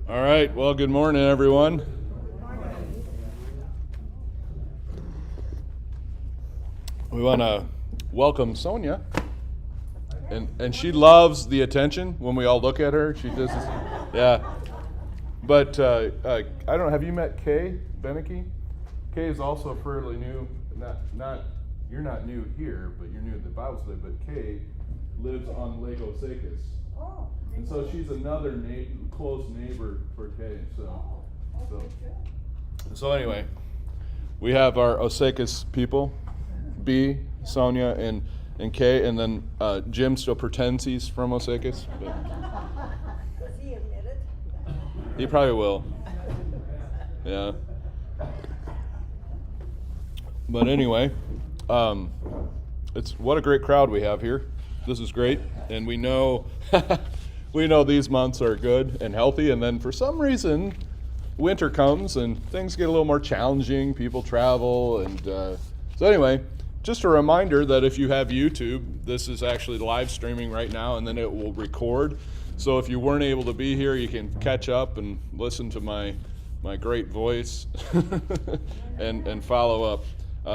All right, well, good morning, everyone. We want to welcome Sonia, and she loves the attention when we all look at her. She just, yeah. But I don't know, have you met Kay Beneke? Kay is also fairly new. Not you're not new here, but you're new to the Bible study. But Kay lives on Lake Osakis. Oh. And so she's another close neighbor for Kay. So anyway, we have our Osakis people, B, Sonia, and Kay, and then Jim still pretends he's from Osakis. But Does he admit it? he probably will. Yeah. But anyway, it's what a great crowd we have here. This is great, and we know these months are good and healthy, and then for some reason, winter comes and things get a little more challenging. People travel, and so anyway, just a reminder that if you have YouTube, this is actually live streaming right now, and then it will record. So if you weren't able to be here, you can catch up and listen to my great voice and follow up.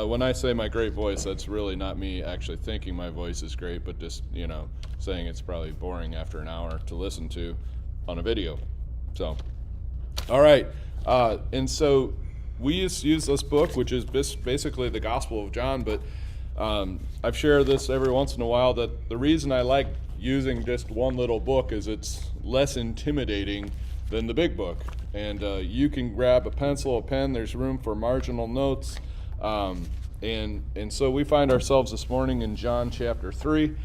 When I say my great voice, that's really not me actually thinking my voice is great, but just, saying it's probably boring after an hour to listen to on a video. So, all right. And so we use this book, which is basically the Gospel of John, but I've shared this every once in a while that the reason I like using just one little book is it's less intimidating than the big book. And you can grab a pencil, a pen, there's room for marginal notes. And so we find ourselves this morning in John chapter 3.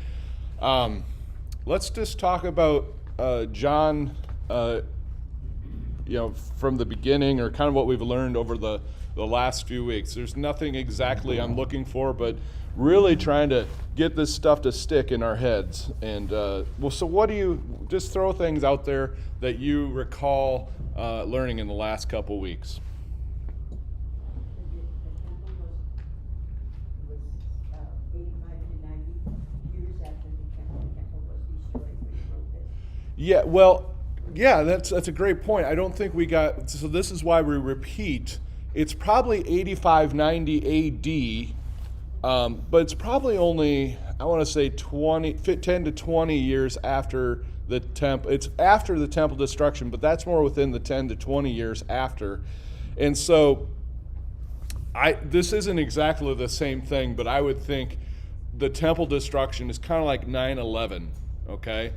Let's just talk about John, from the beginning, or kind of what we've learned over the last few weeks. There's nothing exactly I'm looking for, but really trying to get this stuff to stick in our heads. And so what do you, just throw things out there that you recall learning in the last couple weeks? Yeah, well, yeah, that's a great point. I don't think we got, so this is why we repeat. It's probably 85, 90 AD, but it's probably only, I want to say 10 to 20 years after the temple. It's after the temple destruction, but that's more within the 10 to 20 years after. And so this isn't exactly the same thing, but I would think the temple destruction is kind of like 9/11, okay?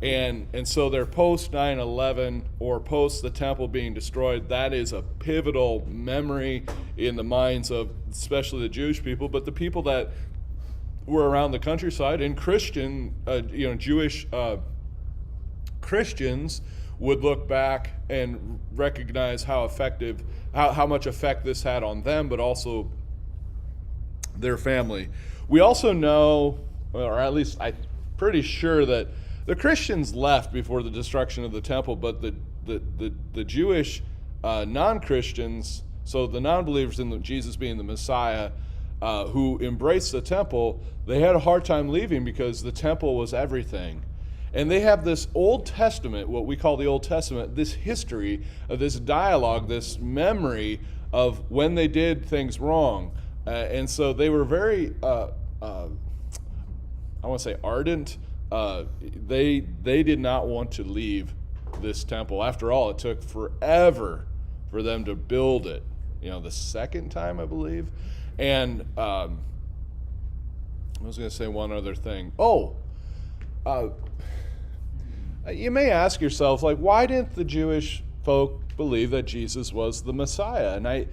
And so they're post 9/11 or post the temple being destroyed. That is a pivotal memory in the minds of especially the Jewish people, but the people that were around the countryside and Christian, Jewish Christians would look back and recognize how much effect this had on them, but also their family. We also know, or at least I'm pretty sure that the Christians left before the destruction of the temple, but the Jewish non-Christians, so the non-believers in Jesus being the Messiah, who embraced the temple, they had a hard time leaving because the temple was everything. And they have this Old Testament, what we call the Old Testament, this history, this dialogue, this memory of when they did things wrong. And so they were very, I want to say ardent. They did not want to leave this temple. After all, it took forever for them to build it. The second time, I believe. And I was going to say one other thing. You may ask yourself, why didn't the Jewish folk believe that Jesus was the Messiah? And I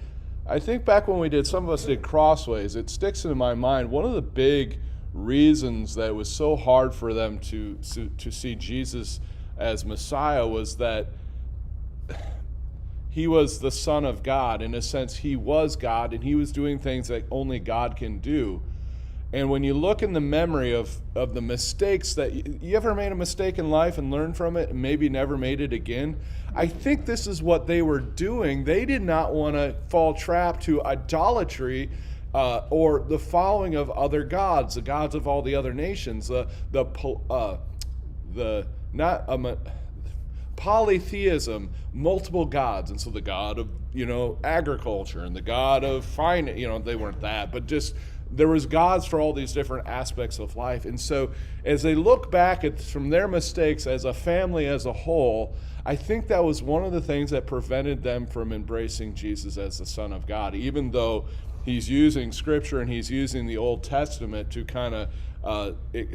think back when some of us did Crossways, it sticks in my mind. One of the big reasons that it was so hard for them to see Jesus as Messiah was that he was the Son of God. In a sense, he was God, and he was doing things that only God can do. And when you look in the memory of the mistakes that you ever made a mistake in life and learned from it and maybe never made it again, I think this is what they were doing. They did not want to fall trap to idolatry or the following of other gods, the gods of polytheism, multiple gods. And so the god of, agriculture and the god of finance, they weren't that, but just there was gods for all these different aspects of life. And so as they look back from their mistakes as a family as a whole, I think that was one of the things that prevented them from embracing Jesus as the Son of God, even though he's using Scripture and he's using the Old Testament to kind of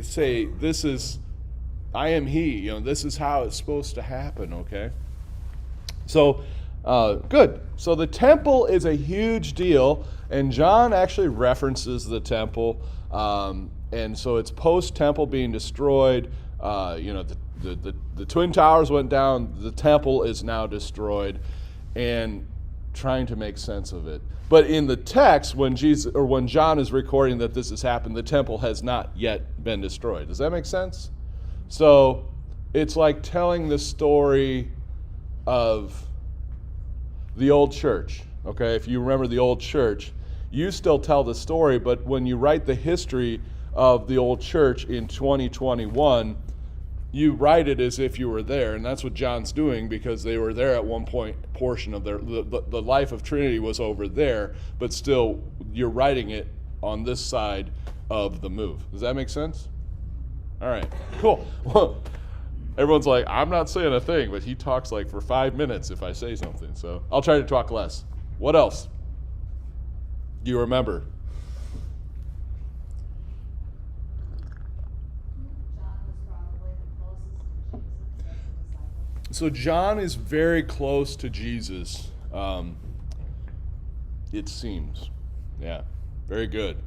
say, I am he, this is how it's supposed to happen, okay? So, good. So the temple is a huge deal, and John actually references the temple, and so it's post-temple being destroyed. The Twin Towers went down, the temple is now destroyed, and trying to make sense of it. But in the text, when John is recording that this has happened, the temple has not yet been destroyed. Does that make sense? So it's like telling the story of the old church. Okay, if you remember the old church, you still tell the story, but when you write the history of the old church in 2021, you write it as if you were there, and that's what John's doing, because they were there at one point. Portion of the life of Trinity was over there, but still you're writing it on this side of the move. Does that make sense? All right, cool. Well, everyone's like, I'm not saying a thing, but he talks like for 5 minutes if I say something, so I'll try to talk less. What else do you remember? So John is very close to Jesus, it seems. Yeah, very good.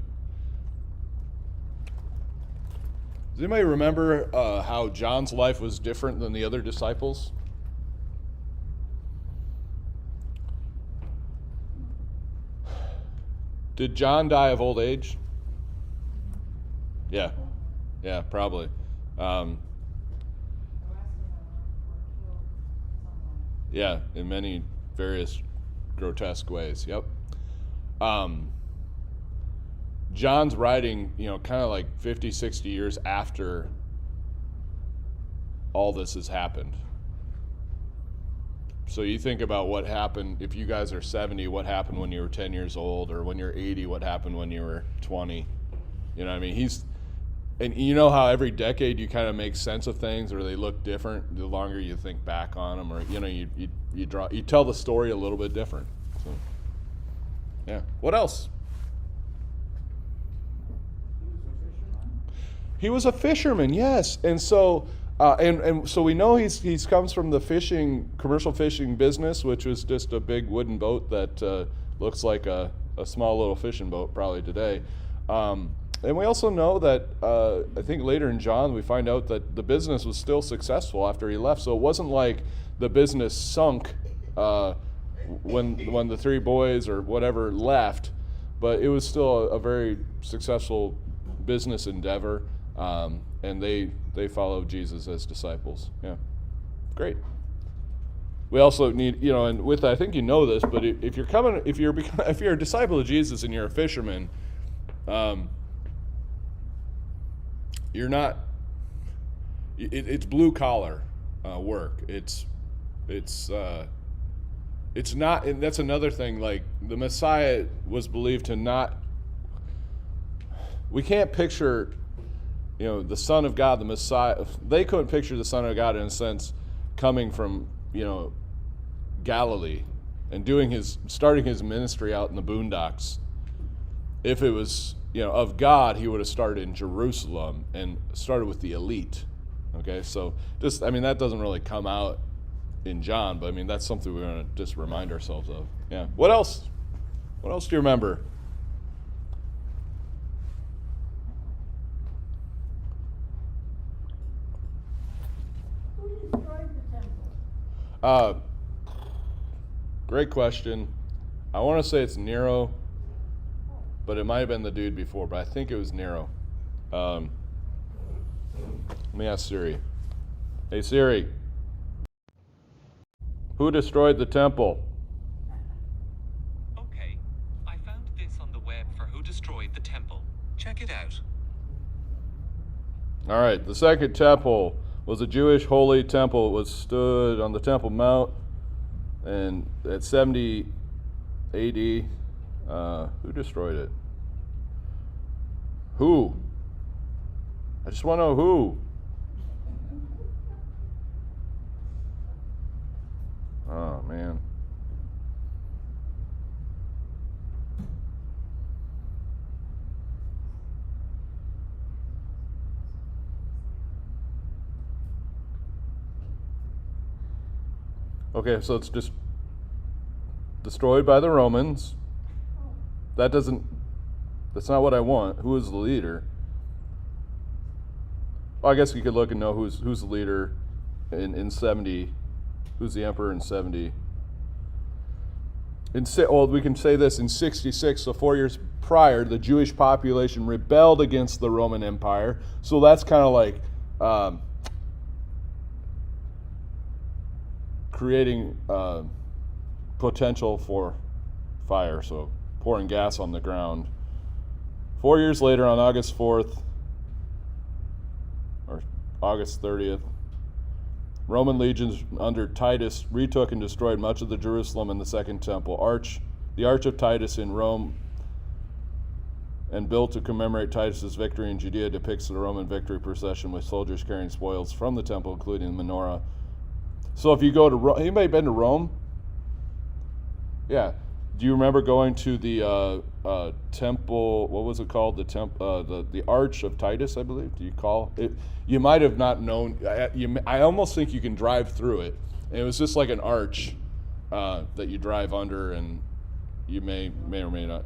Does anybody remember how John's life was different than the other disciples? Did John die of old age? Yeah, probably. Yeah, in many various grotesque ways. Yep. John's writing, kind of like 50, 60 years after all this has happened. So you think about what happened, if you guys are 70, what happened when you were 10 years old, or when you're 80, what happened when you were 20. You know what I mean? And you know how every decade you kind of make sense of things, or they look different the longer you think back on them, or you tell the story a little bit different. So, yeah. What else? He was a fisherman, yes. And so so we know he's comes from the commercial fishing business, which was just a big wooden boat that looks like a small little fishing boat probably today. And we also know that, I think later in John, we find out that the business was still successful after he left. So it wasn't like the business sunk when the three boys or whatever left, but it was still a very successful business endeavor, and they followed Jesus as disciples. Yeah, great. We also need, and with I think you know this, but if you're a disciple of Jesus and you're a fisherman, you're not. It's blue collar work. It's not, and that's another thing. Like the Messiah was believed to not. We can't picture, the Son of God, the Messiah. They couldn't picture the Son of God in a sense coming from Galilee and starting his ministry out in the boondocks. If it was of God, he would have started in Jerusalem and started with the elite. Okay, so that doesn't really come out in John, but that's something we're going to just remind ourselves of. Yeah. What else? What else do you remember? Who destroyed the temple? Great question. I want to say it's Nero, but it might have been the dude before, but I think it was Nero. Let me ask Siri. Hey Siri, who destroyed the temple? Okay, I found this on the web for who destroyed the temple. Check it out. All right, the second temple was a Jewish holy temple. It was stood on the Temple Mount, and at 70 AD, who destroyed it? Who? I just want to know who. Oh, man. Okay, so it's just destroyed by the Romans. That's not what I want. Who is the leader? Well, I guess you could look and know who's the leader in 70. Who's the emperor in 70? We can say this in 66, so 4 years prior, the Jewish population rebelled against the Roman Empire. So that's kind of like creating potential for fire, so pouring gas on the ground. 4 years later, on August 4th, or August 30th, Roman legions under Titus retook and destroyed much of the Jerusalem and the Second Temple. The Arch of Titus in Rome, and built to commemorate Titus's victory in Judea, depicts the Roman victory procession with soldiers carrying spoils from the temple, including the menorah. So if you go to Rome, anybody been to Rome? Yeah. Do you remember going to the temple? What was it called? The Arch of Titus, I believe. Do you call it? You might have not known. I almost think you can drive through it. And it was just like an arch that you drive under, and you may or may not.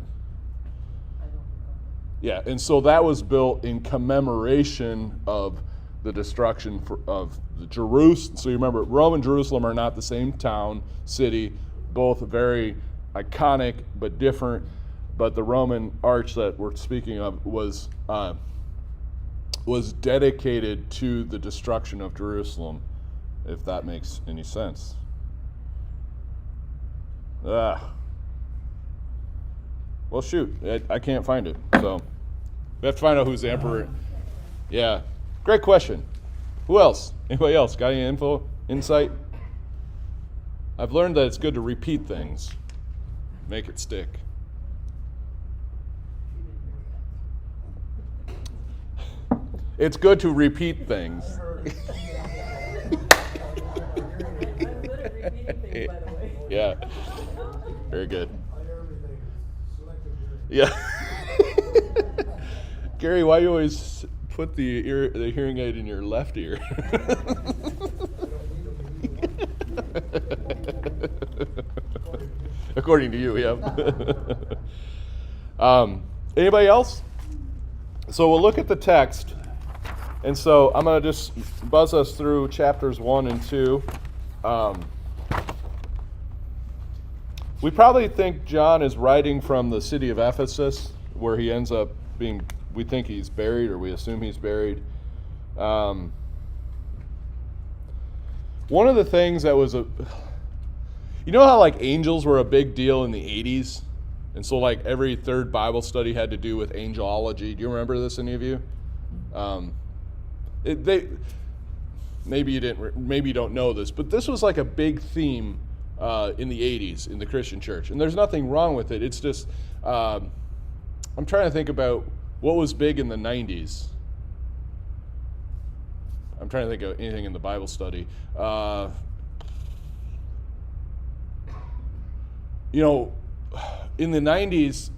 Yeah, and so that was built in commemoration of the destruction of the Jerusalem. So you remember, Rome and Jerusalem are not the same town, city, both very iconic but different. But the Roman arch that we're speaking of was dedicated to the destruction of Jerusalem, if that makes any sense. Well, shoot, I can't find it, so we have to find out who's the emperor. Yeah, great question. Who else? Anybody else got any insight? I've learned that it's good to repeat things. Make it stick. It's good to repeat things. Yeah. Very good. Yeah. Gary, why do you always put the hearing aid in your left ear? According to you, yeah. Anybody else? So we'll look at the text. And so I'm going to just buzz us through chapters 1 and 2. We probably think John is writing from the city of Ephesus, where he ends up being, we think he's buried, or we assume he's buried. One of the things that was you know how like angels were a big deal in the 80s? And so like every third Bible study had to do with angelology. Do you remember this, any of you? Maybe you don't know this, but this was like a big theme in the 80s in the Christian church. And there's nothing wrong with it. It's just, I'm trying to think about what was big in the 90s. I'm trying to think of anything in the Bible study. In the 90s,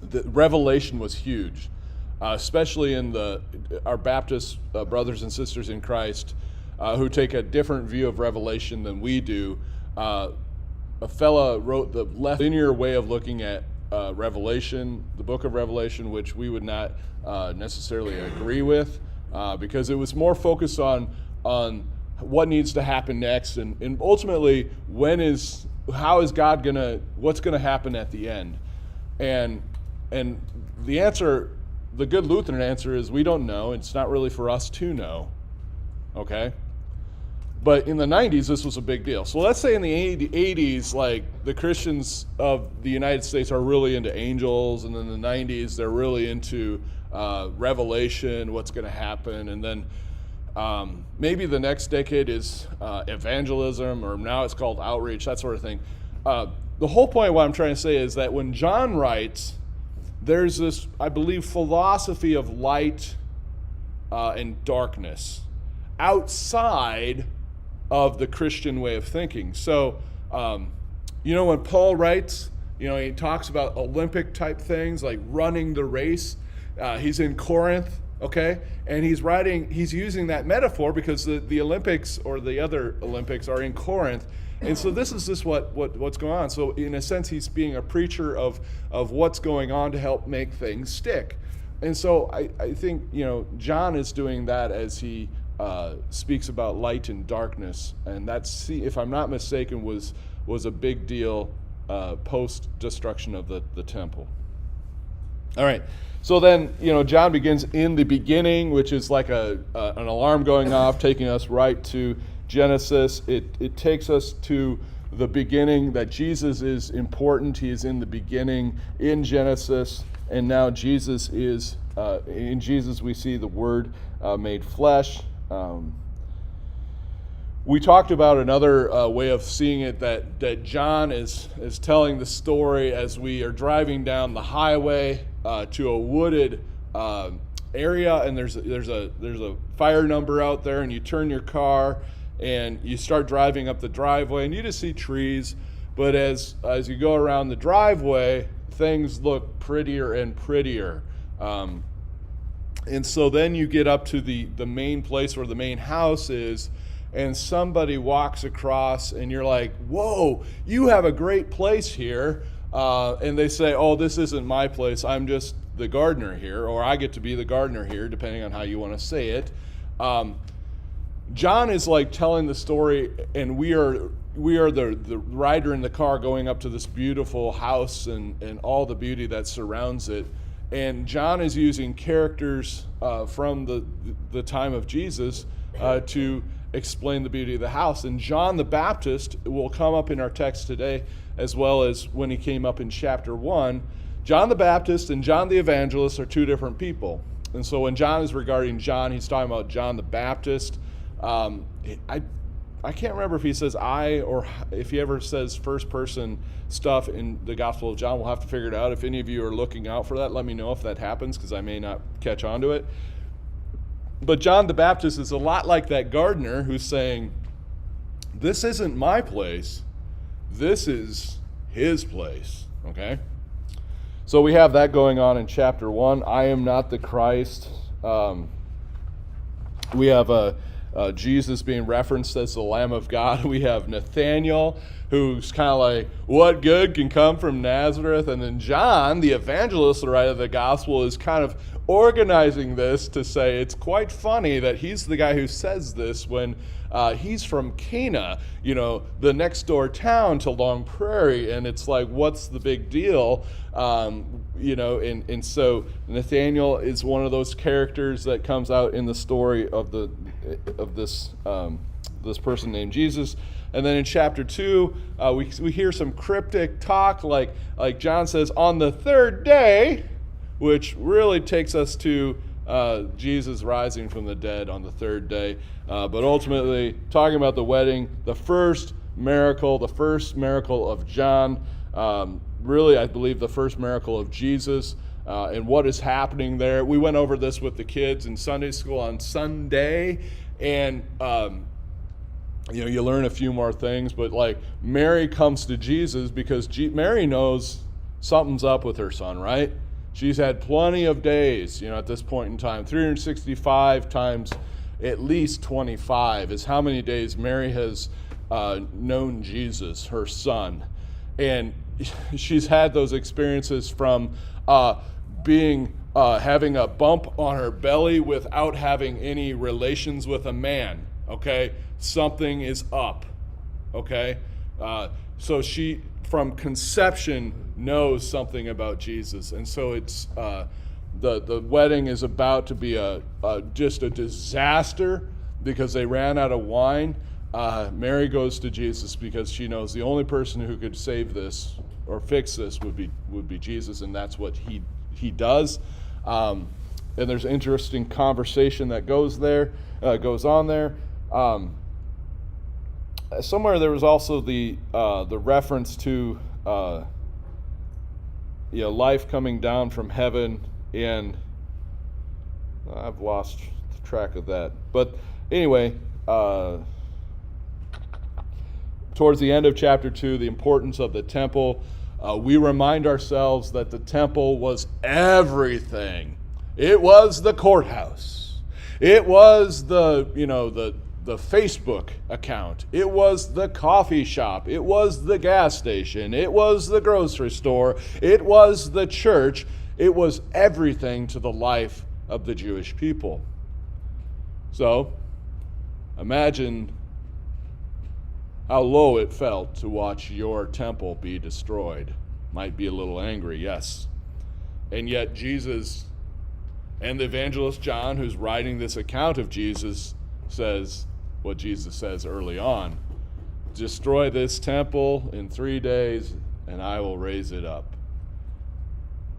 the Revelation was huge, especially in our Baptist brothers and sisters in Christ who take a different view of Revelation than we do. A fella wrote the linear way of looking at Revelation, the book of Revelation, which we would not necessarily agree with, because it was more focused on what needs to happen next, and ultimately how is God what's gonna happen at the end, and the answer, the good Lutheran answer is we don't know. It's not really for us to know, okay? But in the 90s, this was a big deal. So let's say in the 80s, like the Christians of the United States are really into angels, and in the 90s, they're really into revelation, what's going to happen, and then maybe the next decade is evangelism, or now it's called outreach, that sort of thing. The whole point of what I'm trying to say is that when John writes, there's this, I believe, philosophy of light and darkness outside of the Christian way of thinking. So, when Paul writes, he talks about Olympic type things like running the race. He's in Corinth, okay? And he's using that metaphor because the Olympics or the other Olympics are in Corinth. And so this is just what's going on. So in a sense, he's being a preacher of what's going on to help make things stick. And so I think, John is doing that as he speaks about light and darkness. And that's, if I'm not mistaken, was a big deal post-destruction of the temple. All right. So then, John begins in the beginning, which is like an alarm going off, taking us right to Genesis. It takes us to the beginning, that Jesus is important. He is in the beginning in Genesis, and now Jesus is, in Jesus we see the Word made flesh. We talked about another way of seeing it, that John is telling the story as we are driving down the highway to a wooded area, and there's a fire number out there, and you turn your car and you start driving up the driveway, and you just see trees. But as you go around the driveway, things look prettier and prettier. And so then you get up to the main place where the main house is, and somebody walks across, and you're like, whoa, you have a great place here. And they say, oh, this isn't my place. I'm just the gardener here, or I get to be the gardener here, depending on how you want to say it. John is like telling the story, and we are the rider in the car going up to this beautiful house and all the beauty that surrounds it. And John is using characters from the time of Jesus to explain the beauty of the house. And John the Baptist will come up in our text today, as well as when he came up in chapter 1. John the Baptist and John the Evangelist are two different people. And so when John is regarding John, he's talking about John the Baptist. I can't remember if he says I, or if he ever says first person stuff in the Gospel of John. We'll have to figure it out. If any of you are looking out for that, let me know if that happens, because I may not catch on to it. But John the Baptist is a lot like that gardener who's saying, this isn't my place, this is his place, okay? So we have that going on in chapter 1. I am not the Christ. We have Jesus being referenced as the Lamb of God. We have Nathaniel, who's kind of like, what good can come from Nazareth? And then John, the evangelist, the writer of the gospel, is kind of organizing this to say it's quite funny that he's the guy who says this when he's from Cana, the next door town to Long Prairie, and it's like, what's the big deal? And so Nathaniel is one of those characters that comes out in the story of this person named Jesus. And then in chapter 2, we hear some cryptic talk, like John says, on the third day, which really takes us to Jesus rising from the dead on the third day. But ultimately, talking about the wedding, the first miracle of John, really, I believe, the first miracle of Jesus, and what is happening there. We went over this with the kids in Sunday school on Sunday, and you learn a few more things, but like Mary comes to Jesus because Mary knows something's up with her son, right? She's had plenty of days, at this point in time. 365 times at least 25 is how many days Mary has known Jesus, her son. And she's had those experiences from having a bump on her belly without having any relations with a man, okay? Something is up, okay? So she, from conception, knows something about Jesus. And so it's the wedding is about to be just a disaster because they ran out of wine. Mary goes to Jesus because she knows the only person who could save this or fix this would be Jesus, and that's what he does. And there's interesting conversation that goes on there. Somewhere there was also the reference to life coming down from heaven, and I've lost track of that. But anyway, towards the end of chapter 2, the importance of the temple. We remind ourselves that the temple was everything. It was the courthouse. It was the Facebook account. It was the coffee shop. It was the gas station. It was the grocery store. It was the church. It was everything to the life of the Jewish people. So, imagine how low it felt to watch your temple be destroyed. Might be a little angry, yes. And yet Jesus and the evangelist John, who's writing this account of Jesus, says what Jesus says early on: destroy this temple in 3 days and I will raise it up.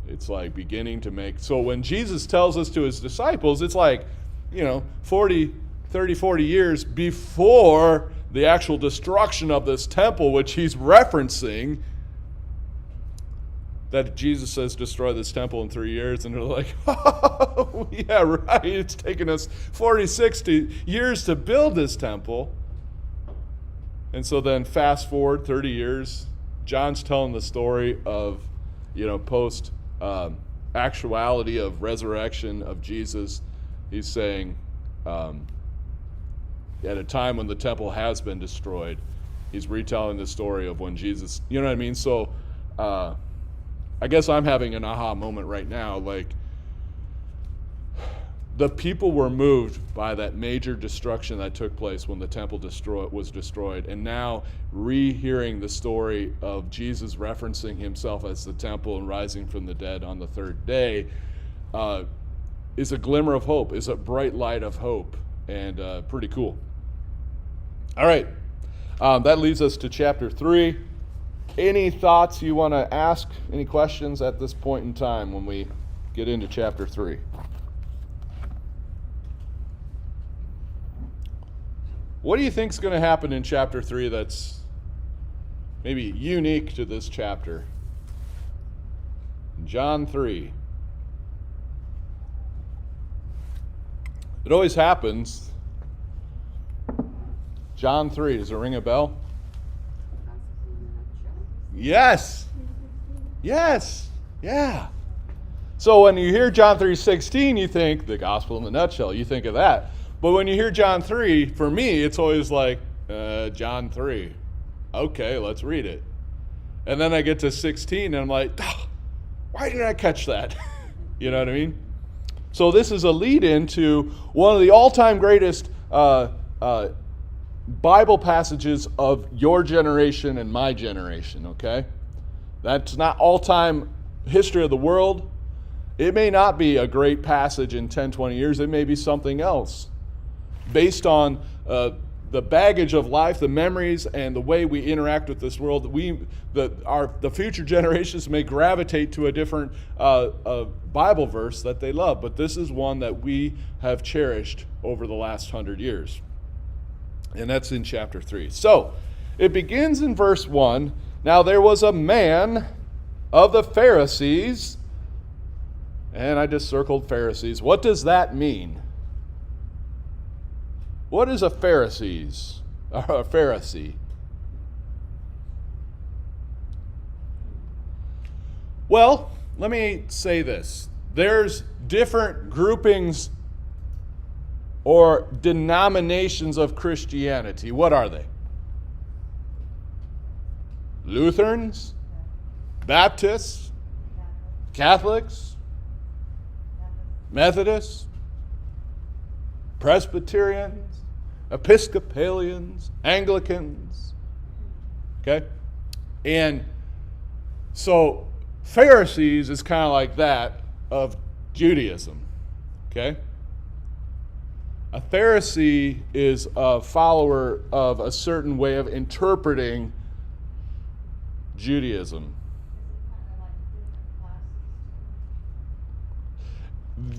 It's like beginning to make... So when Jesus tells us to his disciples, it's like, 30, 40 years before the actual destruction of this temple, which he's referencing, that Jesus says, destroy this temple in 3 years. And they're like, oh, yeah, right. It's taken us 40, 60 years to build this temple. And so then fast forward 30 years, John's telling the story of, post actuality of resurrection of Jesus. He's saying, at a time when the temple has been destroyed, he's retelling the story of when Jesus, you know what I mean? So I guess I'm having an aha moment right now. Like, the people were moved by that major destruction that took place when the temple was destroyed. And now rehearing the story of Jesus referencing himself as the temple and rising from the dead on the third day is a glimmer of hope, is a bright light of hope, and pretty cool. All right, that leads us to chapter 3. Any thoughts you want to ask? Any questions at this point in time when we get into chapter 3? What do you think is going to happen in chapter 3 that's maybe unique to this chapter? John 3. It always happens. John 3, does it ring a bell? Yes. Yes. Yeah. So when you hear John 3:16, you think the gospel in a nutshell. You think of that. But when you hear John 3, for me, it's always like, John 3. Okay, let's read it. And then I get to 16, and I'm like, why didn't I catch that? You know what I mean? So this is a lead-in to one of the all-time greatest Bible passages of your generation and my generation, okay? That's not all-time history of the world. It may not be a great passage in 10, 20 years. It may be something else. Based on the baggage of life, the memories, and the way we interact with this world, the future generations may gravitate to a different Bible verse that they love. But this is one that we have cherished over the last 100 years. And that's in chapter 3. So, it begins in verse 1. Now there was a man of the Pharisees, and I just circled Pharisees. What does that mean? What is a Pharisee? Well, let me say this. There's different groupings or denominations of Christianity. What are they? Lutherans? Baptists? Catholics? Methodists? Presbyterians? Episcopalians? Anglicans? Okay? And so Pharisees is kind of like that of Judaism. Okay? A Pharisee is a follower of a certain way of interpreting Judaism.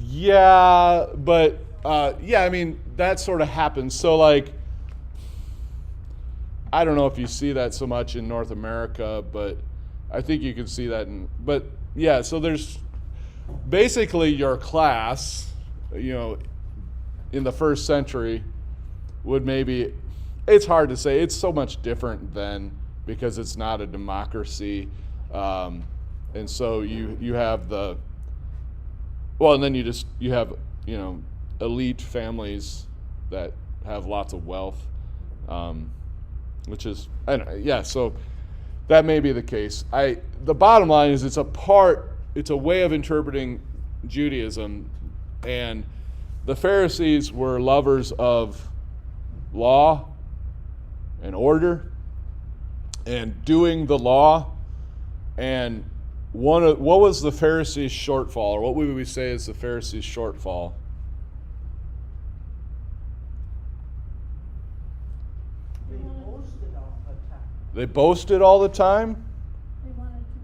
Yeah, but I mean, that sort of happens. So like, I don't know if you see that so much in North America, but I think you can see that but yeah, so there's basically your class, in the first century would maybe, it's hard to say, it's so much different then because it's not a democracy. And so you have and then you have, elite families that have lots of wealth, which is, I don't know, yeah, so that may be the case. The bottom line is it's a way of interpreting Judaism, and the Pharisees were lovers of law and order and doing the law. And what was the Pharisees' shortfall, or what would we say is the Pharisees' shortfall? They boasted all the time. They boasted all the time? They wanted to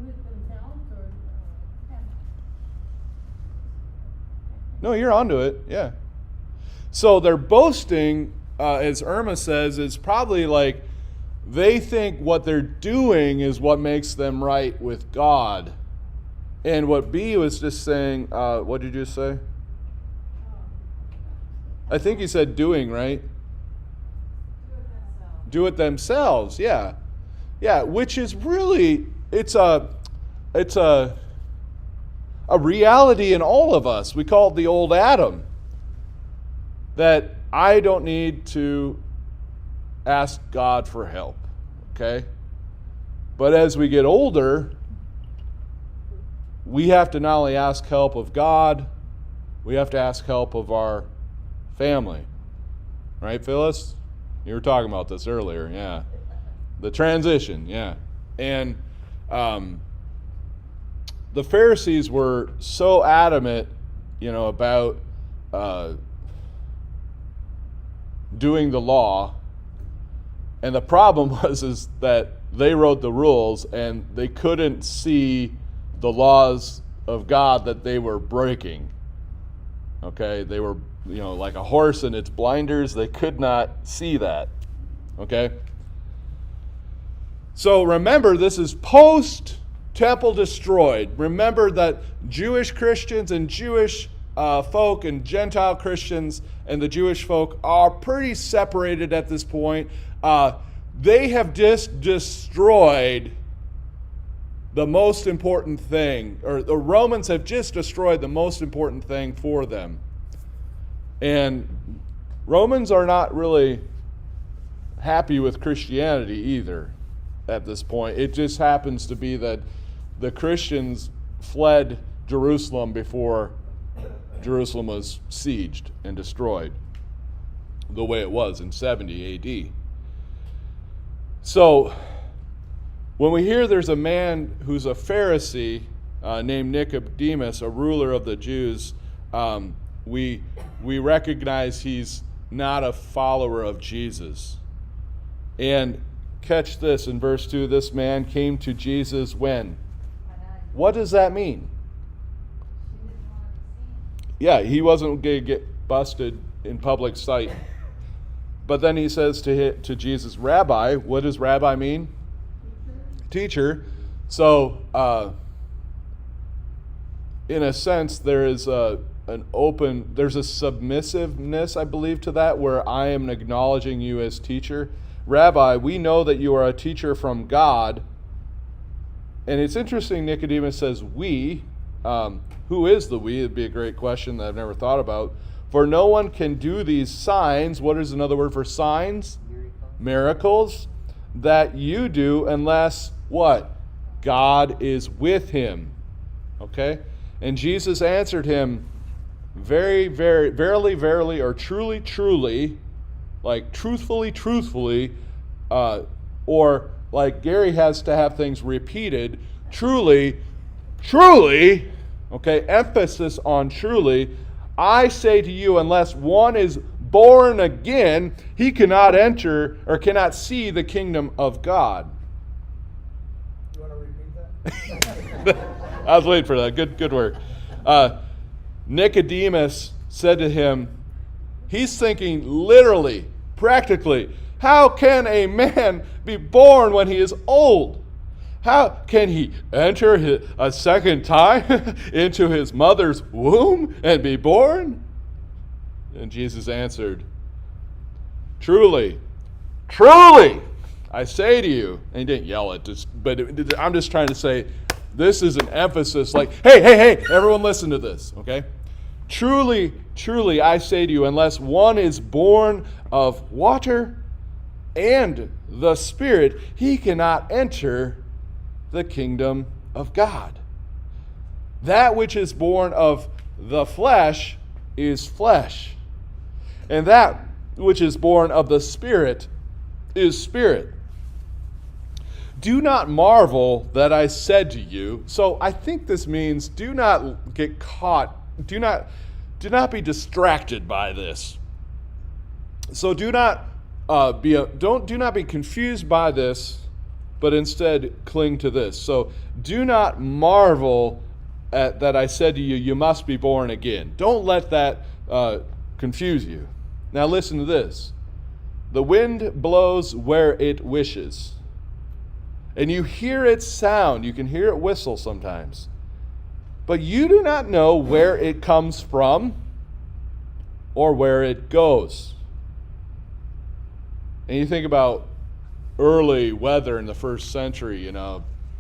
do it themselves or have. No, you're onto it, yeah. So their boasting, as Irma says, is probably like they think what they're doing is what makes them right with God. And what B was just saying, what did you say? I think he said doing, right? Do it themselves, yeah. Yeah, which is really, it's a reality in all of us. We call it the old Adam. That I don't need to ask God for help, okay? But as we get older, we have to not only ask help of God, we have to ask help of our family. Right, Phyllis? You were talking about this earlier, yeah. The transition, yeah. And the Pharisees were so adamant, about doing the law, and the problem is that they wrote the rules and they couldn't see the laws of God that they were breaking. Okay, they were, like a horse in its blinders, they could not see that. Okay? So remember, this is post-temple destroyed. Remember that Jewish Christians and Jewish folk and Gentile Christians and the Jewish folk are pretty separated at this point. They have just destroyed the most important thing, or the Romans have just destroyed the most important thing for them. And Romans are not really happy with Christianity either at this point. It just happens to be that the Christians fled Jerusalem before Jerusalem was sieged and destroyed the way it was in 70 AD. So when we hear there's a man who's a Pharisee named Nicodemus, a ruler of the Jews, we recognize he's not a follower of Jesus. And catch this in verse 2, this man came to Jesus when? What does that mean? Yeah, he wasn't going to get busted in public sight. But then he says to Jesus, Rabbi, what does rabbi mean? Teacher. So, in a sense, there is there's a submissiveness, I believe, to that, where I am acknowledging you as teacher. Rabbi, we know that you are a teacher from God. And it's interesting, Nicodemus says, we. Who is the we? It'd be a great question that I've never thought about. For no one can do these signs. What is another word for signs? Miracles that you do unless what? God is with him. Okay? And Jesus answered him, very, very, verily, verily, or truly, truly, like truthfully, or like Gary has to have things repeated, truly, okay, emphasis on truly, I say to you, unless one is born again, he cannot enter or cannot see the kingdom of God. You want to repeat that? I was waiting for that. Good work. Nicodemus said to him, he's thinking literally, practically, how can a man be born when he is old? How can he enter a second time into his mother's womb and be born? And Jesus answered, truly, truly, I say to you, and he didn't yell it, I'm just trying to say, this is an emphasis like, hey, everyone listen to this, okay? Truly, truly, I say to you, unless one is born of water and the Spirit, he cannot enter the kingdom of God. That which is born of the flesh is flesh, and that which is born of the Spirit is spirit. Do not marvel that I said to you. So I think this means do not get caught. Do not be distracted by this. So do not be confused by this, but instead cling to this. So do not marvel at that I said to you, you must be born again. Don't let that confuse you. Now listen to this. The wind blows where it wishes, and you hear its sound. You can hear it whistle sometimes, but you do not know where it comes from or where it goes. And you think about early weather in the first century,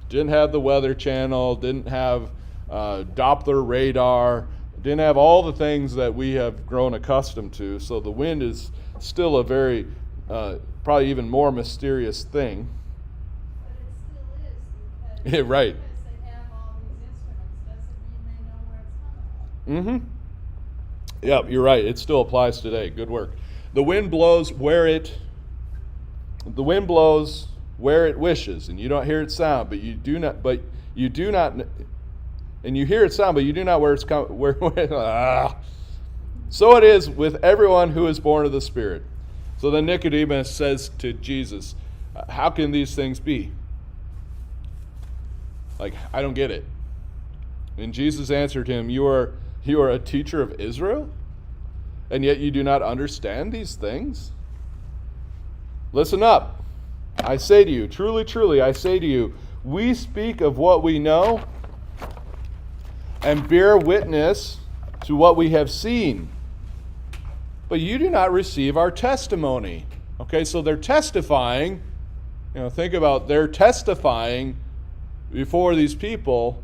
didn't have the Weather Channel, didn't have Doppler radar, didn't have all the things that we have grown accustomed to. So the wind is still a very, probably even more mysterious thing. But it still is, because Yeah, right. because they have all these instruments, doesn't mean they know where it's coming from. Yep, you're right. It still applies today. Good work. The wind blows where it wishes, and you don't hear its sound, and you hear its sound, but you do not where it's coming. So it is with everyone who is born of the Spirit. So then Nicodemus says to Jesus, how can these things be? Like, I don't get it. And Jesus answered him, you are a teacher of Israel, and yet you do not understand these things? Listen up. I say to you, truly, truly, I say to you, we speak of what we know and bear witness to what we have seen, but you do not receive our testimony. Okay, so they're testifying. Think about, they're testifying before these people,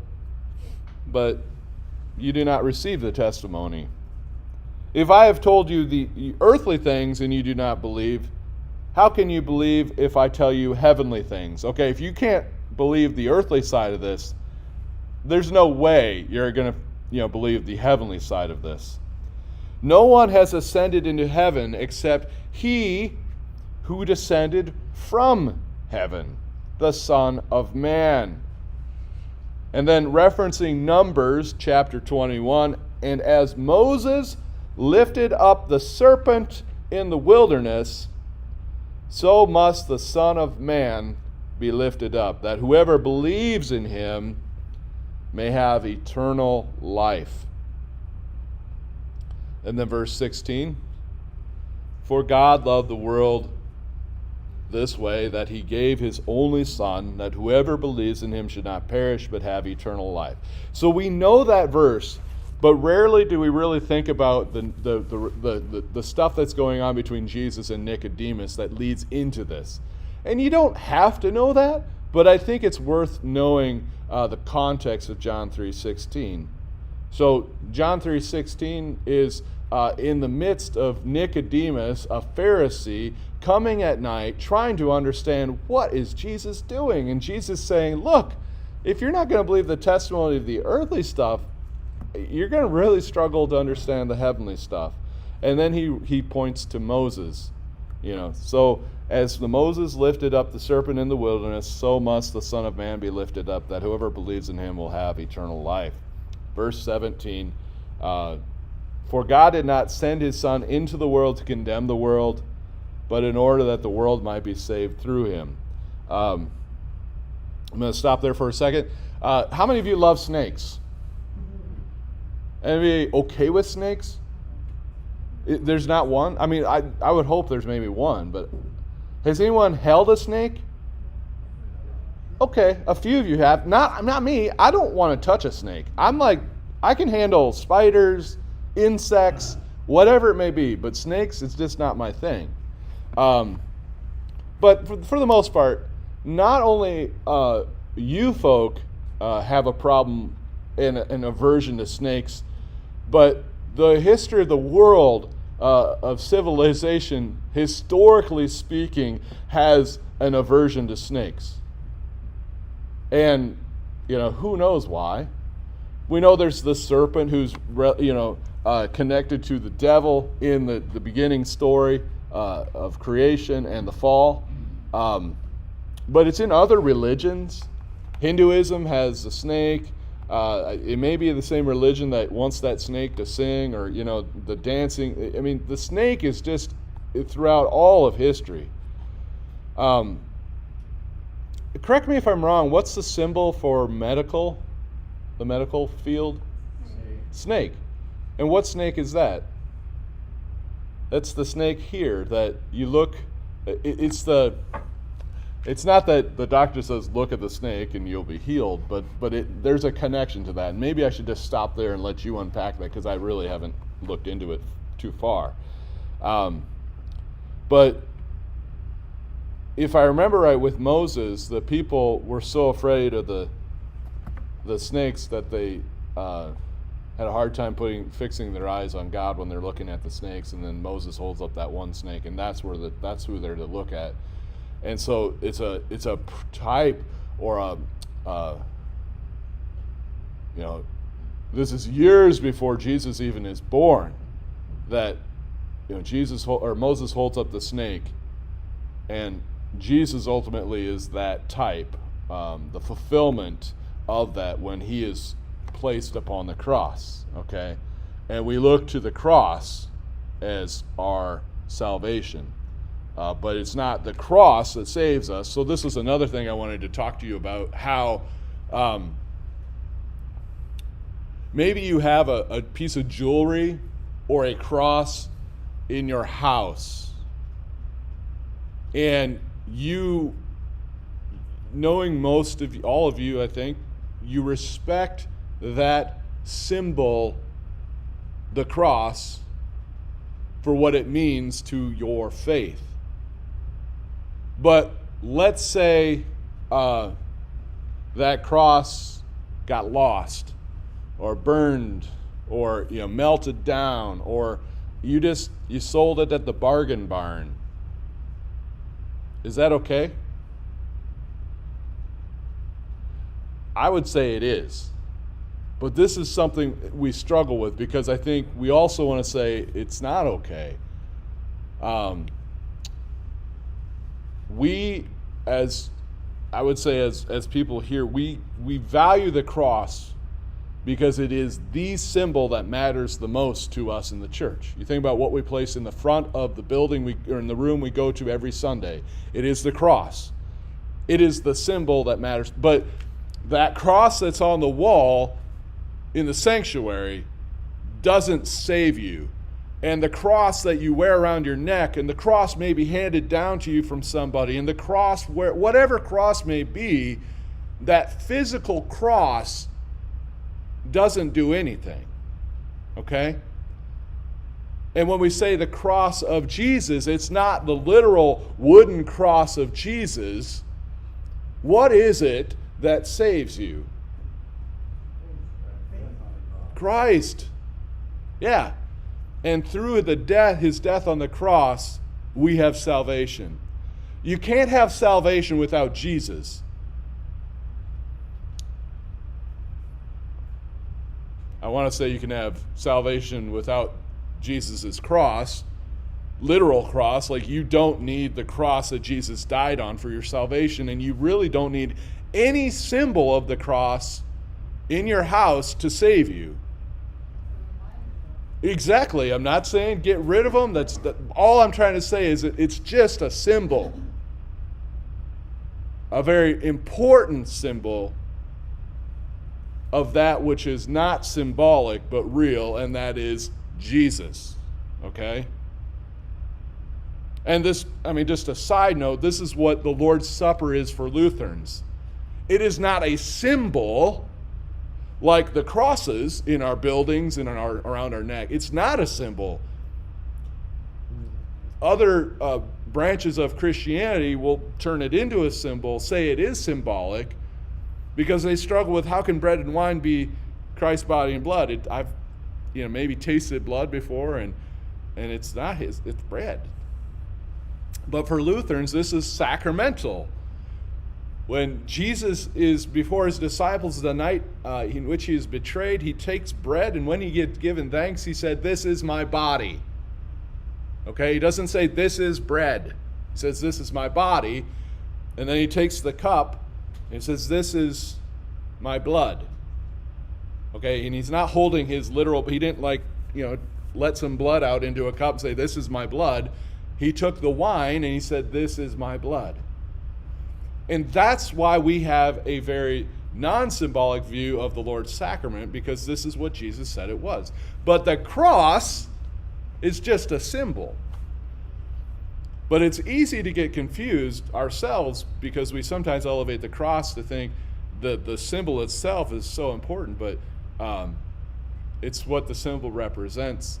but you do not receive the testimony. If I have told you the earthly things and you do not believe, how can you believe if I tell you heavenly things? Okay, if you can't believe the earthly side of this, there's no way you're going to believe the heavenly side of this. No one has ascended into heaven except he who descended from heaven, the Son of Man. And then referencing Numbers chapter 21, and as Moses lifted up the serpent in the wilderness, so must the Son of Man be lifted up, that whoever believes in him may have eternal life. And then verse 16, for God loved the world this way, that he gave his only Son, that whoever believes in him should not perish but have eternal life. So we know that verse, but rarely do we really think about the stuff that's going on between Jesus and Nicodemus that leads into this. And you don't have to know that, but I think it's worth knowing the context of John 3:16. So John 3:16 is in the midst of Nicodemus, a Pharisee, coming at night trying to understand what is Jesus doing. And Jesus saying, look, if you're not going to believe the testimony of the earthly stuff, you're going to really struggle to understand the heavenly stuff. And then he points to Moses. So as the Moses lifted up the serpent in the wilderness, so must the Son of Man be lifted up, that whoever believes in him will have eternal life. Verse 17, for God did not send his Son into the world to condemn the world, but in order that the world might be saved through him. I'm going to stop there for a second. How many of you love snakes? Anybody okay with snakes? There's not one? I mean, I would hope there's maybe one, but has anyone held a snake? Okay, a few of you have. Not me. I don't want to touch a snake. I'm like, I can handle spiders, insects, whatever it may be, but snakes, it's just not my thing. But for the most part, not only you folk have a problem and an aversion to snakes, but the history of the world of civilization, historically speaking, has an aversion to snakes. And, who knows why? We know there's the serpent who's, connected to the devil in the beginning story of creation and the fall. But it's in other religions. Hinduism has a snake. It may be the same religion that wants that snake to sing, or, the dancing. I mean, the snake is just throughout all of history. Correct me if I'm wrong, what's the symbol for the medical field? Snake. And what snake is that? That's the snake here that you look, it's not that the doctor says, look at the snake and you'll be healed, but there's a connection to that. And maybe I should just stop there and let you unpack that, because I really haven't looked into it too far. But if I remember right, with Moses, the people were so afraid of the snakes that they had a hard time fixing their eyes on God when they're looking at the snakes, and then Moses holds up that one snake, and that's who they're to look at. And so it's a type, or this is years before Jesus even is born, that Moses holds up the snake, and Jesus ultimately is that type, the fulfillment of that when he is placed upon the cross. Okay, and we look to the cross as our salvation. But it's not the cross that saves us. So this is another thing I wanted to talk to you about, how maybe you have a piece of jewelry or a cross in your house, and you, knowing all of you, I think, you respect that symbol, the cross, for what it means to your faith. But let's say that cross got lost, or burned, or melted down, or you sold it at the bargain barn. Is that okay? I would say it is. But this is something we struggle with, because I think we also want to say it's not okay. We, as people here, we value the cross because it is the symbol that matters the most to us in the church. You think about what we place in the front of the building or in the room we go to every Sunday. It is the cross. It is the symbol that matters. But that cross that's on the wall in the sanctuary doesn't save you. And the cross that you wear around your neck, and the cross may be handed down to you from somebody, and the cross, whatever cross may be, that physical cross doesn't do anything. Okay? And when we say the cross of Jesus, it's not the literal wooden cross of Jesus. What is it that saves you? Christ. Yeah. And through his death on the cross, we have salvation. You can't have salvation without Jesus. I want to say you can have salvation without Jesus' cross, literal cross, like you don't need the cross that Jesus died on for your salvation, and you really don't need any symbol of the cross in your house to save you. Exactly. I'm not saying get rid of them. All I'm trying to say is that it's just a symbol, a very important symbol of that which is not symbolic but real, and that is Jesus. Okay? And this, just a side note, this is what the Lord's Supper is for Lutherans. It is not a symbol like the crosses in our buildings and around our neck. It's not a symbol. Other branches of Christianity will turn it into a symbol, say it is symbolic, because they struggle with how can bread and wine be Christ's body and blood. I've maybe tasted blood before, and it's not it's bread. But for Lutherans, this is sacramental. When Jesus is before his disciples the night in which he is betrayed, he takes bread, and when he gets given thanks, he said, "This is my body." Okay, he doesn't say, "This is bread." He says, "This is my body." And then he takes the cup and says, "This is my blood." Okay, and he's not holding his literal, he didn't let some blood out into a cup and say, "This is my blood." He took the wine and he said, "This is my blood." And that's why we have a very non-symbolic view of the Lord's sacrament, because this is what Jesus said it was. But the cross is just a symbol. But it's easy to get confused ourselves because we sometimes elevate the cross to think that the symbol itself is so important, but it's what the symbol represents,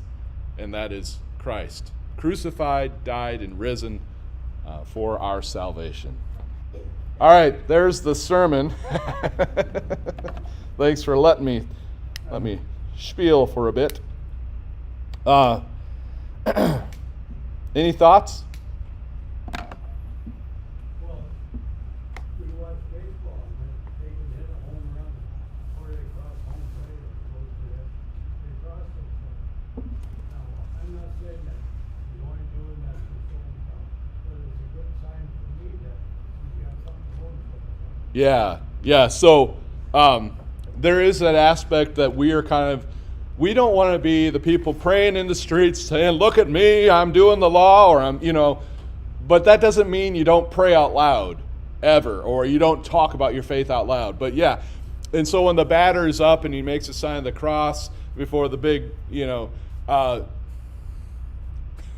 and that is Christ. Crucified, died, and risen for our salvation. All right, there's the sermon. Thanks for letting me spiel for a bit. Any thoughts? Well, we watch baseball, and they can hit a home run, or they cross home plate, or close to it. They cross themselves. Now, I'm not saying that you're only doing that for so long, but it's a good sign for me that you got something going for yourself. Yeah. So there is that aspect that we don't want to be the people praying in the streets saying, "Look at me, I'm doing the law," or but that doesn't mean you don't pray out loud ever, or you don't talk about your faith out loud. But yeah, and so when the batter is up and he makes a sign of the cross before the big,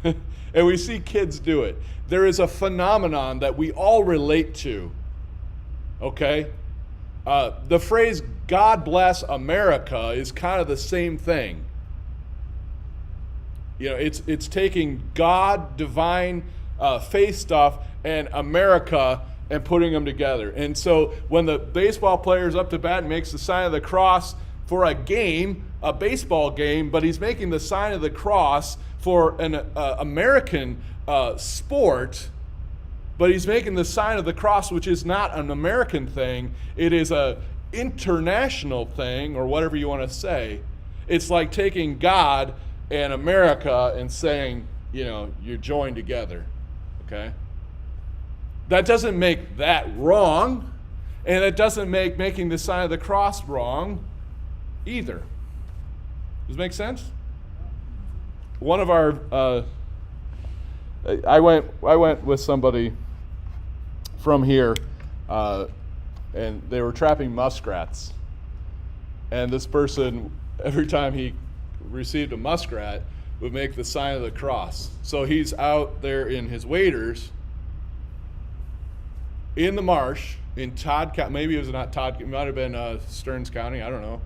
and we see kids do it, there is a phenomenon that we all relate to, okay? The phrase "God bless America" is kind of the same thing. It's taking God, divine faith stuff, and America and putting them together. And so when the baseball player's up to bat and makes the sign of the cross for a game, a baseball game, but he's making the sign of the cross for an American sport, but he's making the sign of the cross, which is not an American thing. It is a international thing, or whatever you want to say. It's like taking God and America and saying, you're joined together. Okay? That doesn't make that wrong, and it doesn't make making the sign of the cross wrong either. Does it make sense? One of our I went with somebody from here, and they were trapping muskrats. And this person, every time he received a muskrat, would make the sign of the cross. So he's out there in his waders in the marsh in Todd County. Maybe it was not Todd. It might have been Stearns County. I don't know.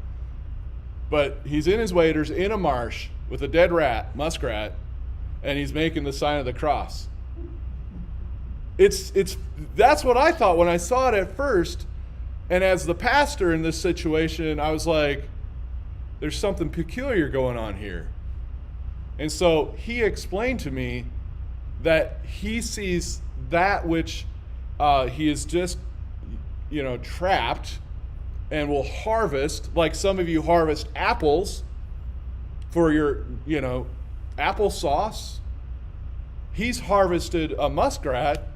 But he's in his waders in a marsh with a dead muskrat, and he's making the sign of the cross. That's what I thought when I saw it at first. And as the pastor in this situation, I was like, there's something peculiar going on here. And so he explained to me that he sees that which he is just, trapped and will harvest, like some of you harvest apples for your, applesauce. He's harvested a muskrat,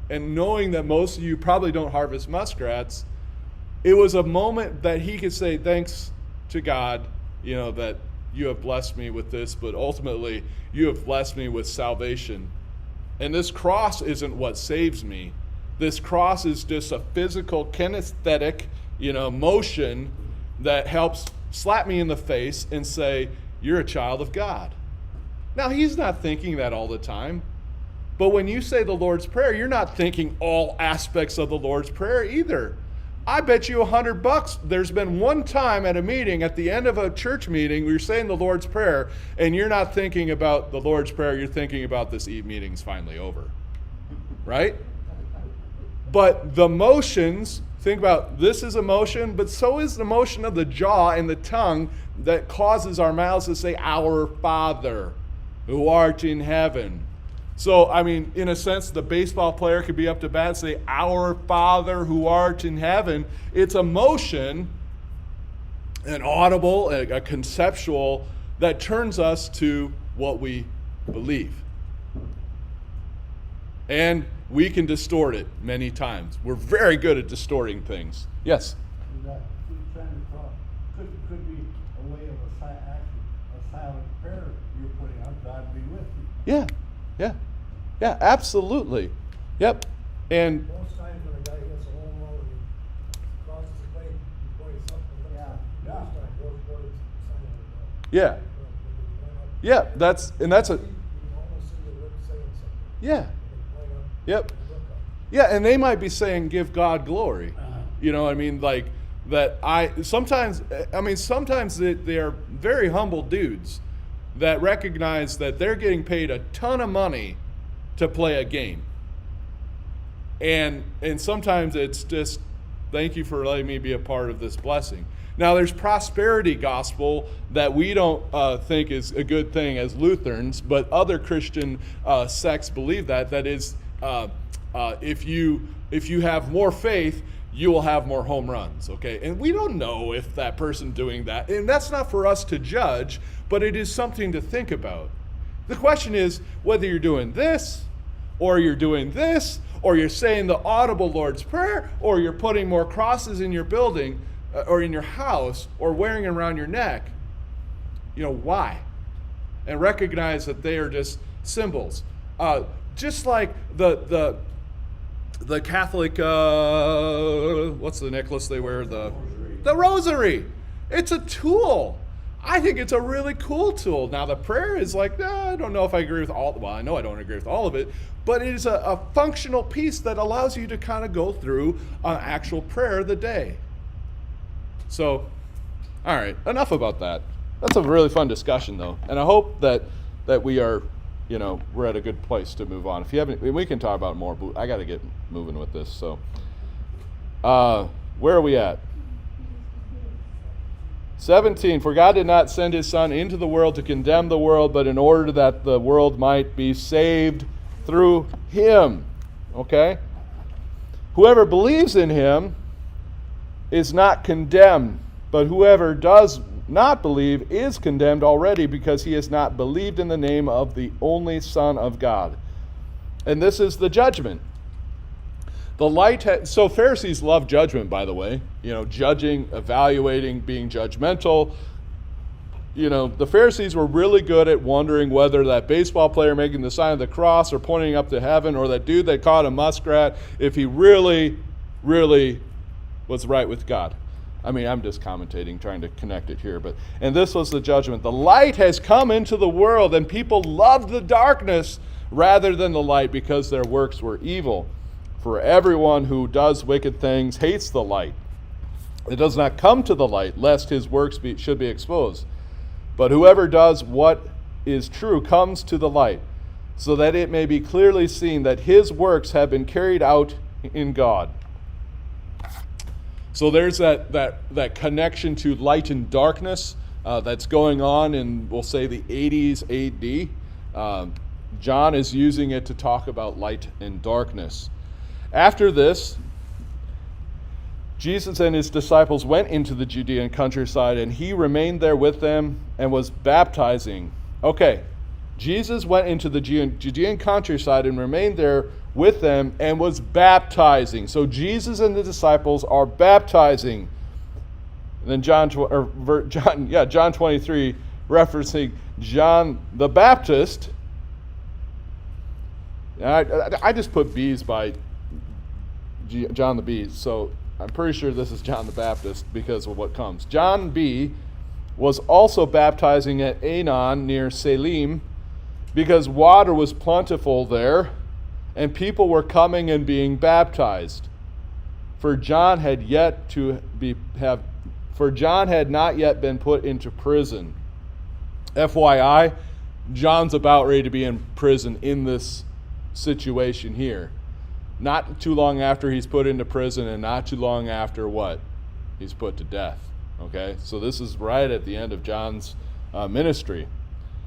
and knowing that most of you probably don't harvest muskrats, it was a moment that he could say thanks to God, that you have blessed me with this, but ultimately you have blessed me with salvation. And this cross isn't what saves me. This cross is just a physical, kinesthetic, motion that helps slap me in the face and say, you're a child of God. Now, he's not thinking that all the time. But when you say the Lord's Prayer, you're not thinking all aspects of the Lord's Prayer either. I bet you $100 there's been one time at a meeting, at the end of a church meeting, where you're saying the Lord's Prayer, and you're not thinking about the Lord's Prayer, you're thinking about this meeting's finally over. Right? But the motions, think about this is a motion, but so is the motion of the jaw and the tongue that causes our mouths to say, Our Father, who art in heaven. So, I mean, in a sense, the baseball player could be up to bat and say, Our Father who art in heaven. It's a motion, an audible, a conceptual, that turns us to what we believe. And we can distort it many times. We're very good at distorting things. Yes? That he's trying to talk could be a way of a silent prayer you're putting out. God be with you. Yeah, absolutely. Yep. And Most times when a guy hits a home run and he crosses the plate, he points something. Yeah. Most time, what is signing yeah, yeah, that's a You can almost see the lips saying something. yeah. They point up, Yep. they look up. Yeah, and they might be saying, give God glory. You know, I mean, like, that sometimes they are very humble dudes that recognize that they're getting paid a ton of money to play a game. And sometimes it's just, thank you for letting me be a part of this blessing. Now, there's prosperity gospel that we don't think is a good thing as Lutherans, but other Christian sects believe that. That is, if you have more faith, you will have more home runs, okay? And we don't know if that person doing that, and that's not for us to judge, but it is something to think about. The question is whether you're doing this, or you're doing this, or you're saying the audible Lord's Prayer, or you're putting more crosses in your building, or in your house, or wearing around your neck. You know, why? And recognize that they are just symbols. Just like the Catholic, what's the necklace they wear? The rosary. It's a tool. I think it's a really cool tool. Now, the prayer is like, I don't know if I agree with all, well, I know I don't agree with all of it, but it is a functional piece that allows you to kind of go through an actual prayer of the day. So, all right, enough about that. That's a really fun discussion, though, and I hope that we are, we're at a good place to move on. If you haven't, we can talk about it more, but I got to get moving with this. So, where are we at? 17, for God did not send his Son into the world to condemn the world, but in order that the world might be saved through him. Okay? Whoever believes in him is not condemned, but whoever does not believe is condemned already because he has not believed in the name of the only Son of God. And this is the judgment. The light, so Pharisees love judgment, by the way. Judging, evaluating, being judgmental. The Pharisees were really good at wondering whether that baseball player making the sign of the cross or pointing up to heaven, or that dude that caught a muskrat, if he really, really was right with God. I mean, I'm just commentating, trying to connect it here. And this was the judgment. The light has come into the world, and people loved the darkness rather than the light because their works were evil. For everyone who does wicked things hates the light. It does not come to the light, lest his works should be exposed. But whoever does what is true comes to the light, so that it may be clearly seen that his works have been carried out in God. So there's that connection to light and darkness that's going on in, we'll say, the 80s AD. John is using it to talk about light and darkness. After this, Jesus and his disciples went into the Judean countryside, and he remained there with them and was baptizing. Okay, Jesus went into the Judean countryside and remained there with them and was baptizing. So Jesus and the disciples are baptizing. And then John 23, referencing John the Baptist. I just put B's by John the Bees. So I'm pretty sure this is John the Baptist because of what comes. John B. was also baptizing at Aenon near Salim because water was plentiful there and people were coming and being baptized. For John had not yet been put into prison. FYI, John's about ready to be in prison in this situation here. Not too long after he's put into prison, and not too long after what? He's put to death. Okay? So this is right at the end of John's ministry.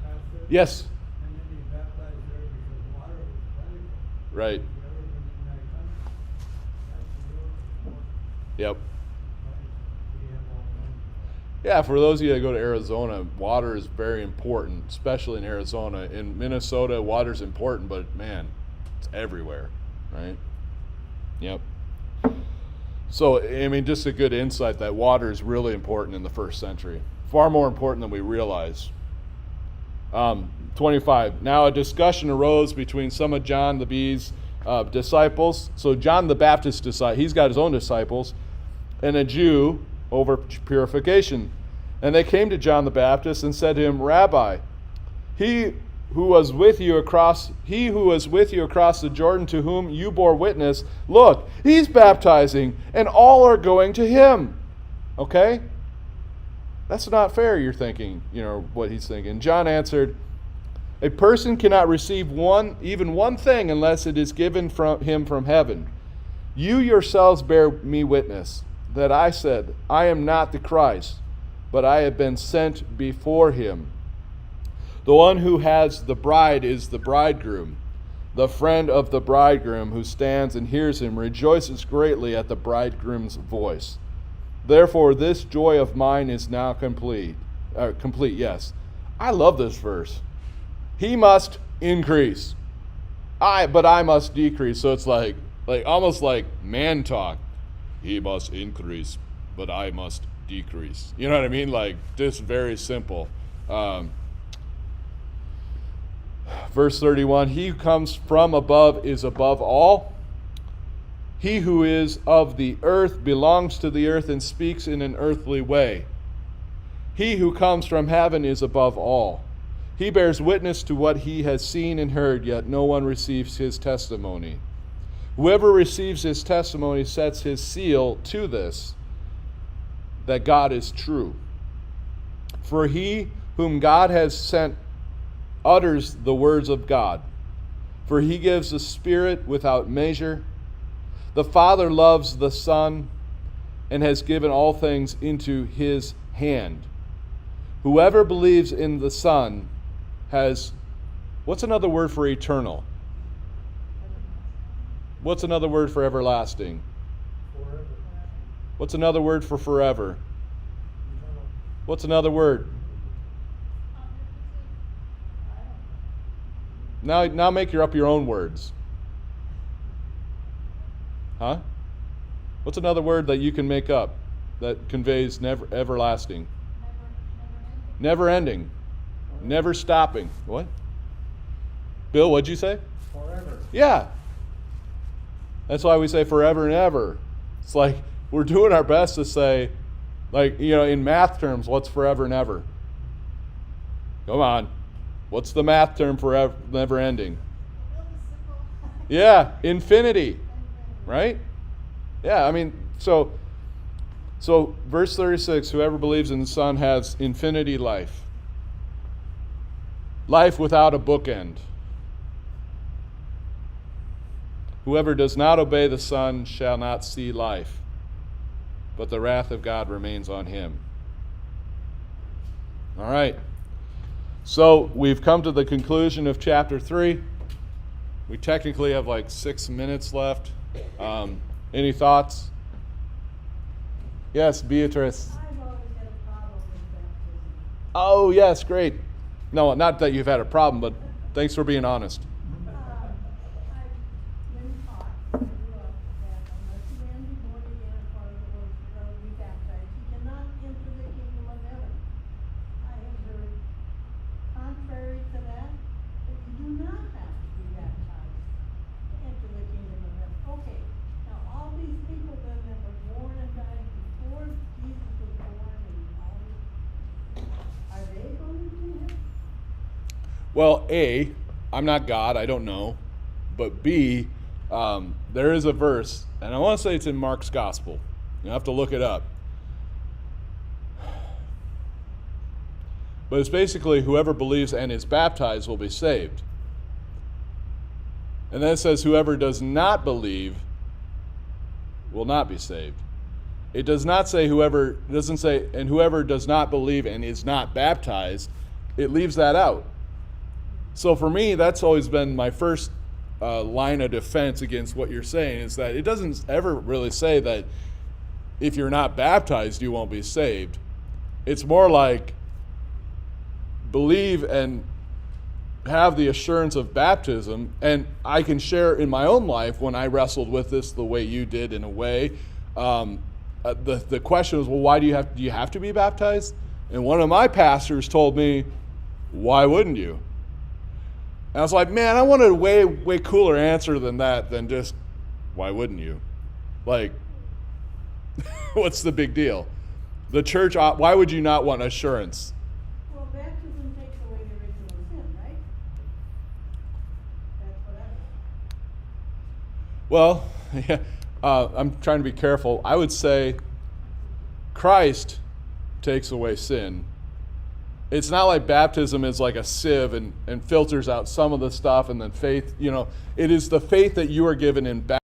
Pastor? Yes? And then he baptized there because water was plentiful. Right. If you ever been in that country, that's real important. Yep. Right? We have all kinds of- Yeah, for those of you that go to Arizona, water is very important, especially in Arizona. In Minnesota, water's important, but man, it's everywhere, right? Yep. So, I mean, just a good insight that water is really important in the first century. Far more important than we realize. 25. Now a discussion arose between some of John the B's disciples. So John the Baptist, he's got his own disciples, and a Jew over purification. And they came to John the Baptist and said to him, Rabbi, he who was with you across the Jordan, to whom you bore witness, look, he's baptizing, and all are going to him. Okay? That's not fair, you're thinking, what he's thinking. John answered, a person cannot receive even one thing unless it is given from him from heaven. You yourselves bear me witness that I said, I am not the Christ, but I have been sent before him. The one who has the bride is the bridegroom. The friend of the bridegroom who stands and hears him rejoices greatly at the bridegroom's voice. Therefore, this joy of mine is now complete. Yes. I love this verse. He must increase. But I must decrease. So it's like almost like man talk. He must increase, but I must decrease. You know what I mean? Like, just very simple. Verse 31, he who comes from above is above all. He who is of the earth belongs to the earth and speaks in an earthly way. He who comes from heaven is above all. He bears witness to what he has seen and heard, yet no one receives his testimony. Whoever receives his testimony sets his seal to this, that God is true. For he whom God has sent utters the words of God. For he gives the Spirit without measure. The Father loves the Son and has given all things into his hand. Whoever believes in the Son has, what's another word for eternal? What's another word for everlasting? Forever. What's another word for forever? Eternal. What's another word? Now make up your own words. Huh? What's another word that you can make up that conveys everlasting? Never ending. Never stopping. What? Bill, what'd you say? Forever. Yeah. That's why we say forever and ever. It's like we're doing our best to say, in math terms, what's forever and ever? Come on. What's the math term for never ending? Yeah, infinity. Right? Yeah, I mean, so verse 36, whoever believes in the Son has infinity life. Life without a bookend. Whoever does not obey the Son shall not see life, but the wrath of God remains on him. All right. So we've come to the conclusion of chapter 3. We technically have 6 minutes left. Any thoughts? Yes, Beatrice. I've always had a problem with baptism. Oh, yes, great. No, not that you've had a problem, but thanks for being honest. I've been taught, I grew up, that unless a man be born again according to the word be baptized, he cannot enter the kingdom of heaven. I have heard contrary to that you do not have to be baptized to enter the kingdom of heaven. Okay, now all these people then that were born Well, A, I'm not God, I don't know. But B, there is a verse, and I want to say it's in Mark's Gospel. You have to look it up. But it's basically whoever believes and is baptized will be saved. And then it says whoever does not believe will not be saved. It does not say it doesn't say, and whoever does not believe and is not baptized. It leaves that out. So for me, that's always been my first line of defense against what you're saying, is that it doesn't ever really say that if you're not baptized, you won't be saved. It's more like believe and have the assurance of baptism. And I can share in my own life when I wrestled with this the way you did in a way. The question was, well, why do you have to be baptized? And one of my pastors told me, why wouldn't you? And I was like, man, I wanted a way cooler answer than that, than just, why wouldn't you? Like, what's the big deal? The church, why would you not want assurance? Well, baptism takes away the original sin, right? That's what I Well, yeah, I'm trying to be careful. I would say Christ takes away sin. It's not like baptism is like a sieve and filters out some of the stuff, and then faith, it is the faith that you are given in baptism